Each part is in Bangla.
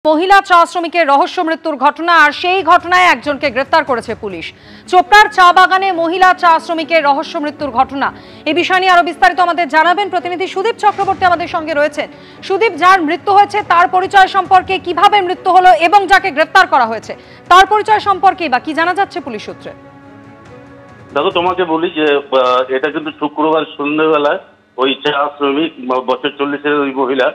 মহিলা চা শ্রমিকের রহস্য মৃত্যুর ঘটনা আর সেই ঘটনায় একজনকে গ্রেফতার করেছে পুলিশ। চোপড়ার চা বাগানে মহিলা চা শ্রমিকের রহস্য মৃত্যুর ঘটনা, এই বিষয় নিয়ে আরো বিস্তারিত আমাদের জানাবেন প্রতিনিধি সুদীপ চক্রবর্তী আমাদের সঙ্গে রয়েছেন। সুদীপ, যার মৃত্যু হয়েছে তার পরিচয় সম্পর্কে, কিভাবে মৃত্যু হলো এবং যাকে গ্রেফতার করা হয়েছে তার পরিচয় সম্পর্কে বা কি জানা যাচ্ছে পুলিশ সূত্রে? দেখো, তোমাকে বলি যে এটা কিন্তু শুক্রবার সন্ধ্যেবেলায় ওই চা শ্রমিক বছর 40-এর ওই মহিলা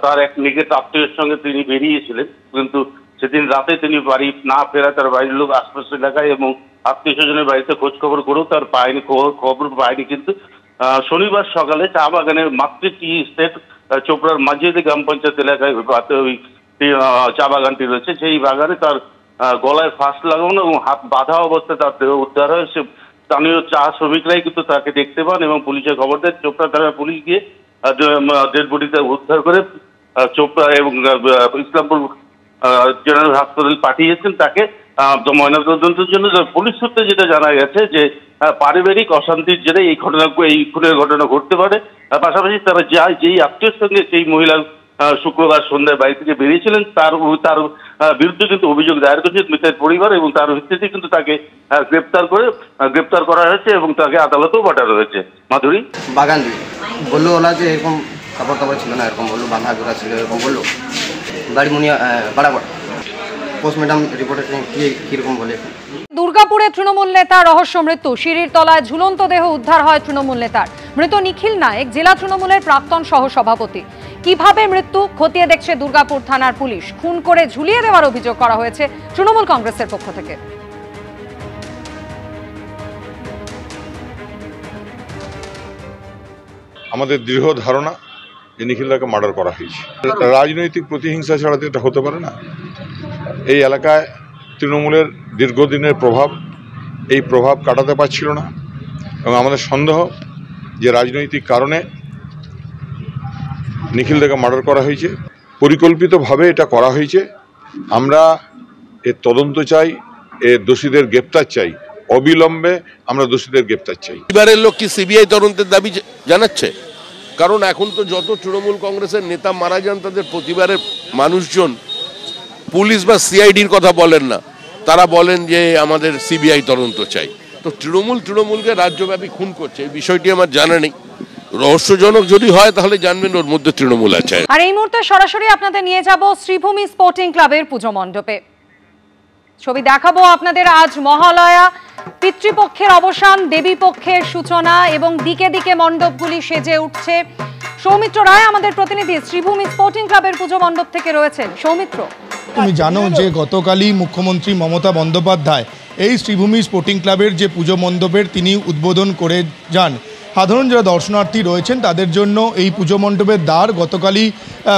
তার এক নিকট আত্মীয়ের সঙ্গে তিনি বেরিয়েছিলেন, কিন্তু সেদিন রাতে তিনি বাড়ি না ফেরা তার বাড়ির লোক আশপাশ এলাকায় এবং আত্মীয় স্বজনের বাড়িতে খোঁজ খবর করেও তার পায়নি, খবর পায়নি। কিন্তু শনিবার সকালে চা বাগানের মাতৃ টি স্টেট চোপড়ার মাঝিয়াদি গ্রাম পঞ্চায়েত এলাকায় ওই চা বাগানটি রয়েছে, সেই বাগানে তার গলায় ফাঁস লাগানো এবং হাত বাঁধা অবস্থায় তার দেহ উদ্ধার হয়। স্থানীয় চা শ্রমিকরাই কিন্তু তাকে দেখতে পান এবং পুলিশের খবর দেয়। চোপড়া থানার পুলিশ গিয়ে ডেড বডিতে উদ্ধার করে চোপড়া এবং ইসলামপুর জেনারেল হাসপাতাল পাঠিয়েছেন তাকে ময়নাতদন্তের জন্য। পুলিশ সূত্রে যেটা জানা গেছে যে পারিবারিক অশান্তির জেরে এই খুনের ঘটনা ঘটতে পারে। পাশাপাশি তারা যেই আত্মীয়ের সঙ্গে সেই মহিলার শুক্রবার সন্ধ্যায় বাড়ি থেকে বেরিয়েছিলেন তার বিরুদ্ধে কিন্তু অভিযোগ দায়ের করেছে মৃতের পরিবার এবং তার ভিত্তিতে কিন্তু তাকে গ্রেপ্তার করা হয়েছে এবং তাকে আদালতেও পাঠানো হয়েছে। মাধুরী, বাগান বললো ওলা যে এরকম কাপড় টাপড় ছিল না, এরকম বললো বাঁধা জোড়া ছিল, এরকম বললো বাড়ি মুনিয়া বাড়াবাড়া পোস্টমর্টম রিপোর্টে কিরকম বলে। দুর্গাপুরে তৃণমূল নেতা রহস্য মৃত্যু, সিঁড়ির তলায় ঝুলন্ত দেহ উদ্ধার হয় তৃণমূল নেতার। মৃত নিখিল নায়েক জেলা তৃণমূলের প্রাক্তন সহ সভাপতি। কিভাবে মৃত্যু খতিয়ে দেখছে দুর্গাপুর থানার পুলিশ। খুন করে ঝুলিয়ে দেওয়ার অভিযোগ করা হয়েছে তৃণমূল কংগ্রেসের পক্ষ থেকে। আমাদের দৃঢ় ধারণা যে নিখিলদাকে মার্ডার করা হয়েছে। রাজনৈতিক প্রতিহিংসা ছাড়া তো এটা হতে পারে না। এই এলাকায় তৃণমূলের দীর্ঘদিনের প্রভাব, এই প্রভাব কাটাতে পারছিল না এবং আমাদের সন্দেহ যে রাজনৈতিক কারণে নিখিলদাকে মার্ডার করা হয়েছে, পরিকল্পিতভাবে এটা করা হয়েছে। আমরা এর তদন্ত চাই, এর দোষীদের গ্রেপ্তার চাই, অবিলম্বে আমরা দোষীদের গ্রেপ্তার চাই। পরিবারের লোক কি সিবিআই তদন্তের দাবি জানাচ্ছে? কারণ এখন তো যত তৃণমূল কংগ্রেসের নেতা মারা যান তাদের পরিবারের মানুষজন পুলিশ বা সিআইডির কথা বলেন না, তারা বলেন যে আমাদের সিবিআই তদন্ত চাই। তো তৃণমূলকে রাজ্যব্যাপী খুন করছে, এই বিষয়টি আমার জানা নেই। রহস্যজনক যদি হয় তাহলে জানবেন ওর মধ্যে তৃণমূল আছে। আর এই মুহূর্তে সরাসরি আপনাদের নিয়ে যাব শ্রীভূমি স্পোর্টিং ক্লাবের পুজো মণ্ডপে। ছবি দেখাবো আপনাদের। আজ মহালয়া, পিতৃপক্ষের অবসান, দেবী পক্ষের সূচনা এবং দিকে দিকে মণ্ডপগুলি সেজে উঠছে। সৌমিত্র রায় আমাদের প্রতিনিধি শ্রীভূমি স্পোর্টিং ক্লাবের পুজো মণ্ডপ থেকে রয়েছেন। সৌমিত্র, তুমি জানো যে গতকালই মুখ্যমন্ত্রী মমতা বন্দ্যোপাধ্যায় এই শ্রীভূমি স্পোর্টিং ক্লাবের যে পুজো মণ্ডপের তিনি উদ্বোধন করে যান। সাধারণ যারা দর্শনার্থী রয়েছেন তাদের জন্য এই পুজো মণ্ডপের দ্বার গতকালই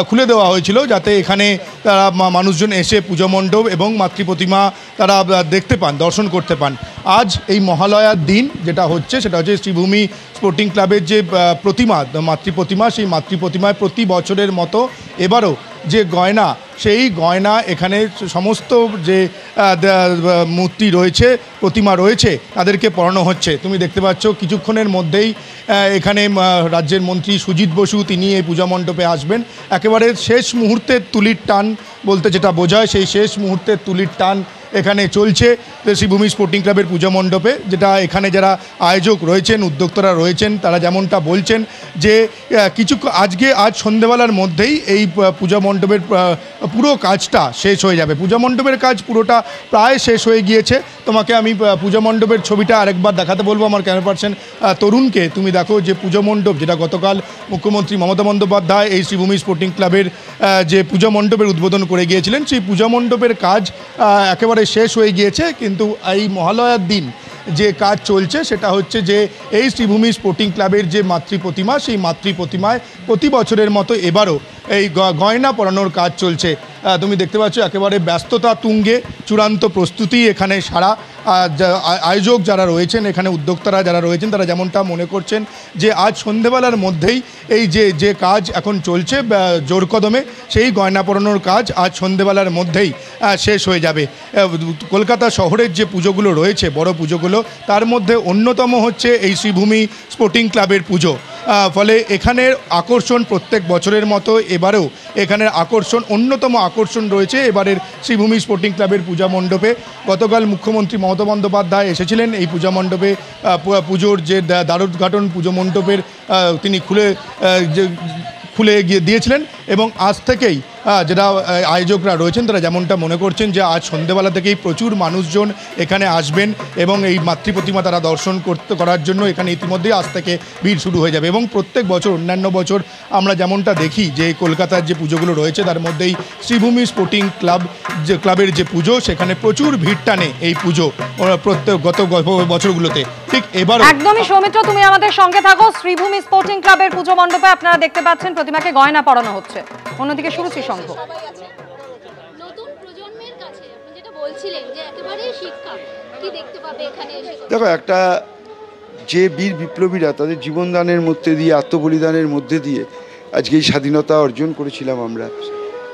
খুলে দেওয়া হয়েছিল, যাতে এখানে তারা মানুষজন এসে পুজো মণ্ডপ এবং মাতৃপ্রতিমা তারা দেখতে পান, দর্শন করতে পান। আজ এই মহালয়ার দিন যেটা হচ্ছে সেটা হচ্ছে শ্রীভূমি স্পোর্টিং ক্লাবের যে প্রতিমা, মাতৃপ্রতিমা, সেই মাতৃপ্রতিমায় প্রতি বছরের মতো এবারও যে গয়না, সেই গয়না এখানে সমস্ত যে মূর্তি রয়েছে, প্রতিমা রয়েছে, তাদেরকে পরানো হচ্ছে। তুমি দেখতে পাচ্ছ কিছুক্ষণের মধ্যেই এখানে রাজ্যের মন্ত্রী সুজিত বসু তিনি এই পূজা মণ্ডপে আসবেন। একেবারে শেষ মুহূর্তের তুলির টান বলতে যেটা বোঝায়, সেই শেষ মুহূর্তের তুলির টান এখানে চলছে শ্রীভূমি স্পোর্টিং ক্লাবের পূজা মণ্ডপে। যেটা এখানে যারা আয়োজক রয়েছেন, উদ্যোক্তারা রয়েছেন, তারা যেমনটা বলছেন যে আজ সন্ধ্যেবেলার মধ্যেই এই পূজা মণ্ডপের পুরো কাজটা শেষ হয়ে যাবে। পূজা মণ্ডপের কাজ পুরোটা প্রায় শেষ হয়ে গিয়েছে। তোমাকে আমি পূজা মণ্ডপের ছবিটা আরেকবার দেখাতে বলবো আমার ক্যামেরা পার্সন তরুণকে। তুমি দেখো যে পূজা মণ্ডপ, যেটা গতকাল মুখ্যমন্ত্রী মমতা বন্দ্যোপাধ্যায় এই শ্রীভূমি স্পোর্টিং ক্লাবের যে পূজা মণ্ডপের উদ্বোধন করে গিয়েছিলেন, সেই পূজা মণ্ডপের কাজ একেবারে শেষ হয়ে গিয়েছে। কিন্তু এই মহালয়ার দিন যে কাজ চলছে সেটা হচ্ছে যে এই শ্রীভূমি স্পোর্টিং ক্লাবের যে মাতৃপ্রতিমা, সেই মাতৃপ্রতিমায় প্রতি বছরের মতো এবারও এই গয়না পরানোর কাজ চলছে। তুমি দেখতে পাচ্ছ একেবারে ব্যস্ততা তুঙ্গে, চূড়ান্ত প্রস্তুতি এখানে সারা। আয়োজক যারা রয়েছেন, এখানে উদ্যোক্তারা যারা রয়েছেন, তারা যেমনটা মনে করছেন যে আজ সন্ধেবেলার মধ্যেই এই যে কাজ এখন চলছে জোর কদমে, সেই গয়না পরানোর কাজ আজ সন্ধেবেলার মধ্যেই শেষ হয়ে যাবে। কলকাতা শহরের যে পুজোগুলো রয়েছে, বড় পুজোগুলো, তার মধ্যে অন্যতম হচ্ছে এই শ্রীভূমি স্পোর্টিং ক্লাবের পুজো। ফলে এখানের আকর্ষণ প্রত্যেক বছরের মতো এবারেও এখানের আকর্ষণ অন্যতম আকর্ষণ রয়েছে এবারের শ্রীভূমি স্পোর্টিং ক্লাবের পূজা মণ্ডপে। গতকাল মুখ্যমন্ত্রী মমতা বন্দ্যোপাধ্যায় এসেছিলেন এই পূজা মণ্ডপে, পুজোর যে দ্বারোদ্ঘাটন পুজো মণ্ডপের তিনি খুলে গিয়ে দিয়েছিলেন এবং আজ থেকেই যারা আয়োজকরা রয়েছেন তারা যেমনটা মনে করছেন যে আজ সন্ধ্যেবেলা থেকেই প্রচুর মানুষজন এখানে আসবেন এবং এই মাতৃপ্রতিমা তারা দর্শন করার জন্য এখানে ইতিমধ্যেই আজ থেকে ভিড় শুরু হয়ে যাবে। এবং প্রত্যেক বছর অন্যান্য বছর আমরা যেমনটা দেখি যে কলকাতার যে পুজোগুলো রয়েছে তার মধ্যেই শ্রীভূমি স্পোর্টিং ক্লাবের যে পুজো সেখানে প্রচুর ভিড় টানে এই পুজো গত বছরগুলোতে। ঠিক এবার একদমই সৌমিত্র, তুমি আমাদের সঙ্গে থাকো। শ্রীভূমি স্পোর্টিং ক্লাবের পুজো মণ্ডপে আপনারা দেখতে পাচ্ছেন প্রতিমাকে গয়না পরানো হচ্ছে, অন্যদিকে সুরুচি সংঘ। নতুন প্রজন্মের কাছে আপনি যেটা বলছিলেন যে একেবারে শিক্ষা কি দেখতে পাবে এখানে এসে? দেখো, একটা যে বীর বিপ্লবীরা তাদের জীবনদানের মধ্যে দিয়ে আত্মবলিদানের মধ্যে দিয়ে আজকে এই স্বাধীনতা অর্জন করেছিলাম আমরা,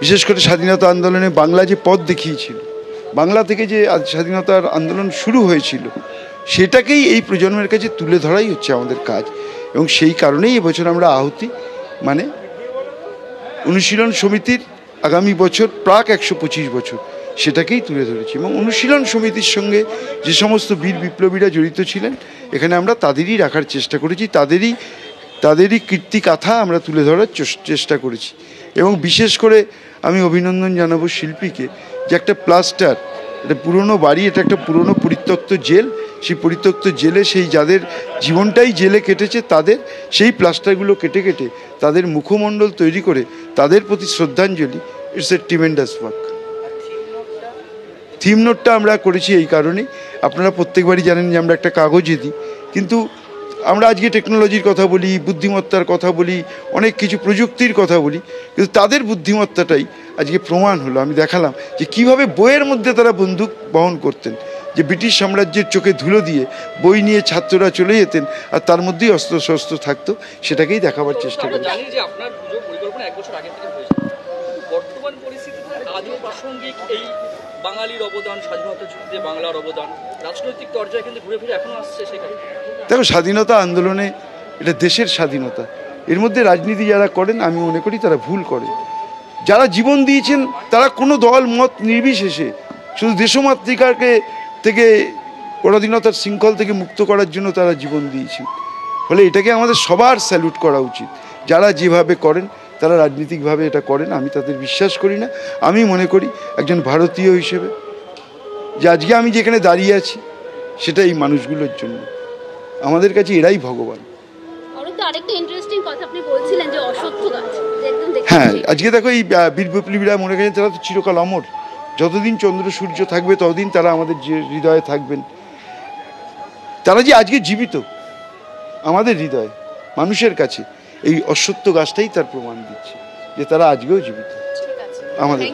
বিশেষ করে স্বাধীনতা আন্দোলনে বাংলা যে পথ দেখিয়েছিল, বাংলা থেকে যে স্বাধীনতার আন্দোলন শুরু হয়েছিল সেটাকেই এই প্রজন্মের কাছে তুলে ধরাই হচ্ছে আমাদের কাজ। এবং সেই কারণেই এবছর আমরা আহুতি মানে অনুশীলন সমিতির আগামী বছর প্রাক 125 বছর সেটাকেই তুলে ধরেছি। এবং অনুশীলন সমিতির সঙ্গে যে সমস্ত বীর বিপ্লবীরা জড়িত ছিলেন এখানে আমরা তাদেরই রাখার চেষ্টা করেছি, তাদেরই কীর্তিকাথা আমরা তুলে ধরার চেষ্টা করেছি। এবং বিশেষ করে আমি অভিনন্দন জানাবো শিল্পীকে যে একটা প্লাস্টার, এটা পুরনো বাড়ি, এটা একটা পুরনো পরিত্যক্ত জেল, সেই পরিত্যক্ত জেলে সেই যাদের জীবনটাই জেলে কেটেছে তাদের সেই প্লাস্টারগুলো কেটে কেটে তাদের মুখমণ্ডল তৈরি করে তাদের প্রতি শ্রদ্ধাঞ্জলি। It's a tremendous work. Theme নোটটা আমরা করেছি এই কারণেই, আপনারা প্রত্যেকবারই জানেন যে আমরা একটা কাগজে দিই, কিন্তু আমরা আজকে টেকনোলজির কথা বলি, বুদ্ধিমত্তার কথা বলি, অনেক কিছু প্রযুক্তির কথা বলি, কিন্তু তাদের বুদ্ধিমত্তাটাই আজকে প্রমাণ হলো। আমি দেখালাম যে কিভাবে বইয়ের মধ্যে তারা বন্দুক বহন করতেন, যে ব্রিটিশ সাম্রাজ্যের চোখে ধুলো দিয়ে বই নিয়ে ছাত্ররা চলে যেতেন আর তার মধ্যেই অস্ত্র শস্ত্র থাকতো, সেটাকেই দেখাবার চেষ্টা করি। জানি যে আপনার পুজো পরিকল্পনা 1 বছর আগে থেকে হয়েছে, বর্তমান পরিস্থিতিতে আজও প্রাসঙ্গিক এই বাঙালির অবদান, স্বাধীনতা যুদ্ধে বাংলার অবদান রাজনৈতিক পর্যায়ে কিন্তু ঘুরে ফিরে এখনো আসছে সেখানে। দেখো, স্বাধীনতা আন্দোলনে এটা দেশের স্বাধীনতা, এর মধ্যে রাজনীতি যারা করেন আমি মনে করি তারা ভুল করে। যারা জীবন দিয়েছেন তারা কোনো দল মত নির্বিশেষে শুধু দেশমাতৃকাকে থেকে পরাধীনতার শৃঙ্খল থেকে মুক্ত করার জন্য তারা জীবন দিয়েছেন। ফলে এটাকে আমাদের সবার স্যালুট করা উচিত। যারা যেভাবে করেন তারা রাজনীতিকভাবে এটা করেন, আমি তাদের বিশ্বাস করি না। আমি মনে করি একজন ভারতীয় হিসেবে যে আজকে আমি যেখানে দাঁড়িয়ে আছি সেটা এই মানুষগুলোর জন্য, আমাদের কাছে এরাই ভগবান। আরেকটা ইন্টারেস্টিং কথা আপনি বলছিলেন যে অশ্বত্থ গাছ, হ্যাঁ, আজকে দেখো এই বীর বিপ্লবীরা মনে করেন তারা তো চিরকাল অমর, যতদিন চন্দ্র সূর্য থাকবে ততদিন তারা আমাদের যে হৃদয়ে থাকবেন। তারা যে আজকে জীবিত আমাদের হৃদয়ে মানুষের কাছে, এই অশ্বত্থ গাছটাই তার প্রমাণ দিচ্ছে যে তারা আজকেও জীবিত আমাদের।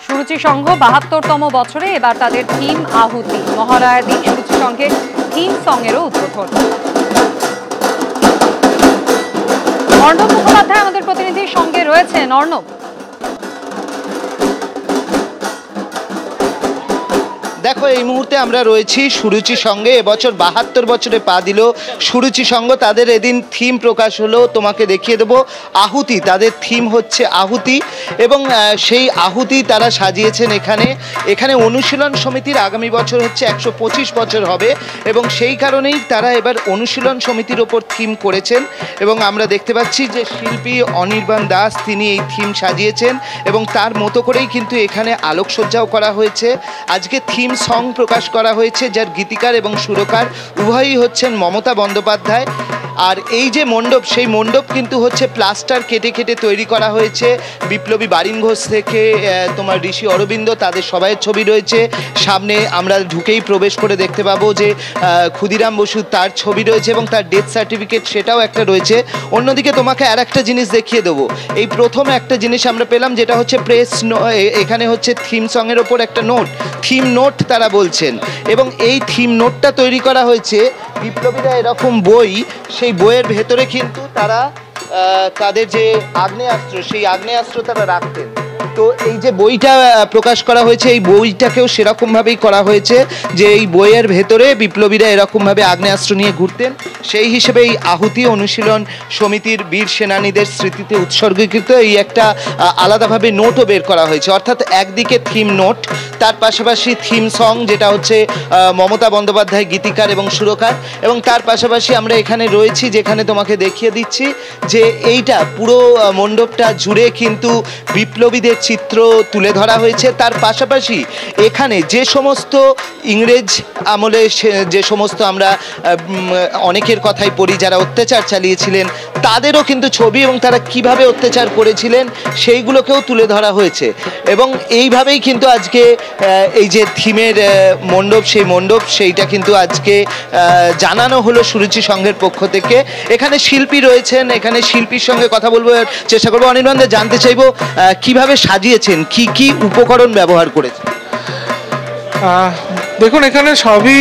সুরুচি সংঘ 72তম বছরে এবার তাদের থিম আহুতি। মহালয়ার দিন সুরুচি সংঘের থিম সং এরও উদ্বোধন। অর্ণব মুখোপাধ্যায় আমাদের প্রতিনিধির সঙ্গে রয়েছেন। অর্ণব, দেখো, এই মুহূর্তে আমরা রয়েছি সুরুচি সঙ্গে। এবছর 72 বছরে পা দিল সুরুচি সংঘ। তাদের এদিন থিম প্রকাশ হলো, তোমাকে দেখিয়ে দেবো। আহুতি, তাদের থিম হচ্ছে আহুতি এবং সেই আহুতি তারা সাজিয়েছেন এখানে অনুশীলন সমিতির আগামী বছর হচ্ছে 125 বছর হবে এবং সেই কারণেই তারা এবার অনুশীলন সমিতির ওপর থিম করেছেন। এবং আমরা দেখতে পাচ্ছি যে শিল্পী অনির্বাণ দাস তিনি এই থিম সাজিয়েছেন এবং তার মতো করেই কিন্তু এখানে আলোকসজ্জাও করা হয়েছে। আজকে থিম সং প্রকাশ করা হয়েছে, যার গীতিকার এবং সুরকার উভয়ই হচ্ছেন মমতা বন্দ্যোপাধ্যায়। আর এই যে মণ্ডপ, সেই মণ্ডপ কিন্তু হচ্ছে প্লাস্টার কেটে কেটে তৈরি করা হয়েছে। বিপ্লবী বারিন ঘোষ থেকে তোমার ঋষি অরবিন্দ, তাদের সবাইয়ের ছবি রয়েছে। সামনে আমরা ঢুকেই প্রবেশ করে দেখতে পাবো যে ক্ষুদিরাম বসু, তার ছবি রয়েছে এবং তার ডেথ সার্টিফিকেট সেটাও একটা রয়েছে। অন্যদিকে তোমাকে আর একটা জিনিস দেখিয়ে দেবো। এই প্রথম একটা জিনিস আমরা পেলাম, যেটা হচ্ছে প্রেস, এখানে হচ্ছে থিম সঙের ওপর একটা নোট, থিম নোট তারা বলছেন। এবং এই থিম নোটটা তৈরি করা হয়েছে, বিপ্লবীরা এরকম বই, সেই বইয়ের ভেতরে কিন্তু তারা তাদের যে আগ্নেয়াস্ত্র, সেই আগ্নেয়াস্ত্র তারা রাখতেন। তো এই যে বইটা প্রকাশ করা হয়েছে, এই বইটাকেও সেরকমভাবেই করা হয়েছে যে এই বইয়ের ভেতরে বিপ্লবীরা এরকমভাবে আগ্নেয়াস্ত্র নিয়ে ঘুরতেন, সেই হিসেবে এই আহুতি অনুশীলন সমিতির বীর সেনানীদের স্মৃতিতে উৎসর্গীকৃত এই একটা আলাদাভাবে নোটও বের করা হয়েছে। অর্থাৎ একদিকে থিম নোট, তার পাশাপাশি থিম সং যেটা হচ্ছে মমতা বন্দ্যোপাধ্যায় গীতিকার এবং সুরকার, এবং তার পাশাপাশি আমরা এখানে রয়েছি যেখানে তোমাকে দেখিয়ে দিচ্ছি যে এইটা পুরো মণ্ডপটা জুড়ে কিন্তু বিপ্লবীদের চিত্র তুলে ধরা হয়েছে। তার পাশাপাশি এখানে যে সমস্ত ইংরেজ আমলে যে সমস্ত আমরা অনেকের কথাই পড়ি যারা অত্যাচার চালিয়েছিলেন, তাদেরও কিন্তু ছবি এবং তারা কিভাবে অত্যাচার করেছিলেন সেইগুলোকেও তুলে ধরা হয়েছে। এবং এইভাবেই কিন্তু আজকে এই যে থিমের মণ্ডপ, সেই মণ্ডপ সেইটা কিন্তু আজকে জানানো হলো সুরুচি সংঘের পক্ষ থেকে। এখানে শিল্পী রয়েছেন, এখানে শিল্পীর সঙ্গে কথা বলবো, চেষ্টা করবো। অনির্বাণদা, জানতে চাইবো কিভাবে সাজিয়েছেন, কি কি উপকরণ ব্যবহার করেছেন? দেখুন, এখানে সবই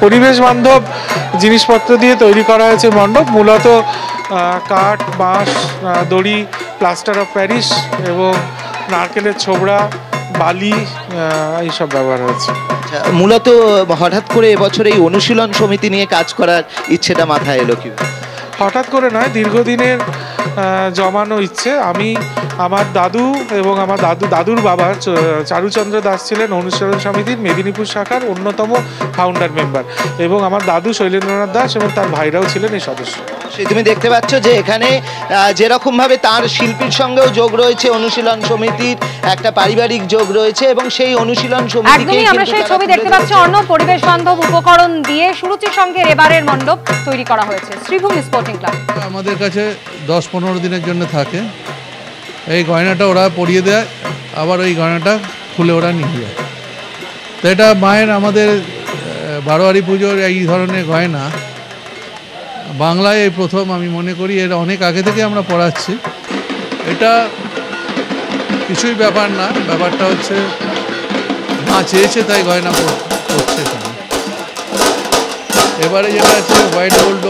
পরিবেশ বান্ধব জিনিসপত্র দিয়ে তৈরি করা হয়েছে মণ্ডপ। মূলত কাঠ, বাঁশ, দড়ি, প্লাস্টার অফ প্যারিস এবং নারকেলের ছোবড়া, বালি এইসব ব্যবহার হয়েছে। মূলত হঠাৎ করে এবছর এই অনুশীলন সমিতি নিয়ে কাজ করার ইচ্ছেটা মাথায় এলো কি? হঠাৎ করে নয়, দীর্ঘদিনের জমানো ইচ্ছে। আমি আমার দাদু এবং আমার দাদুর বাবা চারুচন্দ্র দাস ছিলেন অনুশীলন সমিতির মেদিনীপুর শাখার অন্যতম ফাউন্ডার মেম্বার, এবং আমার দাদু শৈলেন্দ্রনাথ দাস এবং তার ভাইরাও ছিলেন এই সদস্য। তুমি দেখতে পাচ্ছ যে এখানে যেরকম ভাবে তার শিল্পীর সঙ্গেও যোগ রয়েছে, অনুশীলন সমিতির একটা পারিবারিক যোগ রয়েছে, এবং সেই অনুশীলন সমিতিকে আমরা সেই ছবি দেখতে পাচ্ছি। অন্য পরিবেশ বান্ধব উপকরণ দিয়ে সুরুচি সংঘের এবারের মণ্ডপ তৈরি করা হয়েছে। শ্রীভূমি স্পোর্টিং ক্লাব আমাদের কাছে 10-15 দিনের জন্য থাকে। এই গয়নাটা ওরা পরিয়ে দেয়, আবার ওই গয়নাটা খুলে ওরা নিয়ে যায়। তো এটা মায়ের আমাদের বারোয়ারি পুজোর এই ধরনের গয়না বাংলায় এই প্রথম আমি মনে করি। এর অনেক আগে থেকে আমরা পড়াচ্ছি। এটা কিছুই ব্যাপার না, ব্যাপারটা হচ্ছে মা চেয়েছে তাই গয়না পড়ছে। এবারে যেটা আছে হোয়াইট গোল্ড